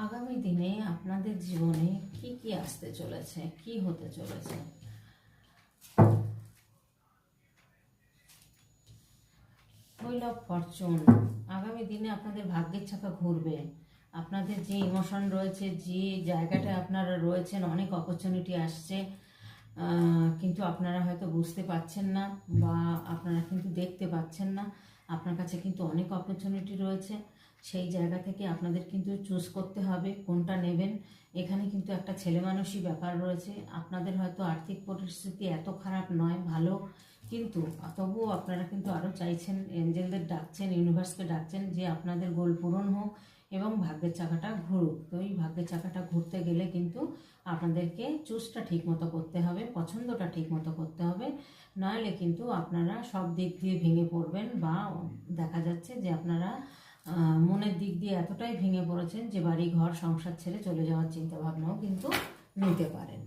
আগামী দিনে আপনাদের জীবনে কি কি আসতে চলেছে, কি হতে চলেছে। হুইল অফ ফরচুন, আগামী দিনে আপনাদের ভাগ্যের চাকা ঘুরবে। আপনাদের যে ইমোশন রয়েছে, যে জায়গাটা আপনারা রয়েছেন, অনেক অপরচুনিটি আসছে, কিন্তু আপনারা হয়তো বুঝতে পারছেন না বা আপনারা কিন্তু দেখতে পাচ্ছেন না। আপনার কাছে কিন্তু অনেক অপরচুনিটি রয়েছে, সেই জায়গা থেকে আপনাদের কিন্তু চুজ করতে হবে কোনটা নেবেন। এখানে কিন্তু একটা ছেলে মানুষই ব্যাপার রয়েছে। আপনাদের হয়তো আর্থিক পরিস্থিতি এত খারাপ নয়, ভালো, কিন্তু তবুও আপনারা কিন্তু আরও চাইছেন, এঞ্জেলদের ডাকছেন, ইউনিভার্সকে ডাকছেন যে আপনাদের গোল পূরণ হোক এবং ভাগ্যের চাকাটা ঘুরুক। তো এই ভাগ্যের চাকাটা ঘুরতে গেলে কিন্তু আপনাদেরকে চুজটা ঠিক মতো করতে হবে, পছন্দটা ঠিক মতো করতে হবে, নইলে কিন্তু আপনারা সব দিক দিয়ে ভেঙে পড়বেন বা দেখা যাচ্ছে যে আপনারা মনের দিক দিয়ে এতটাই ভেঙে পড়েছেন যে বাড়ি ঘর সংসার ছেড়ে চলে যাওয়ার চিন্তা ভাবনাও কিন্তু নিতে পারেন।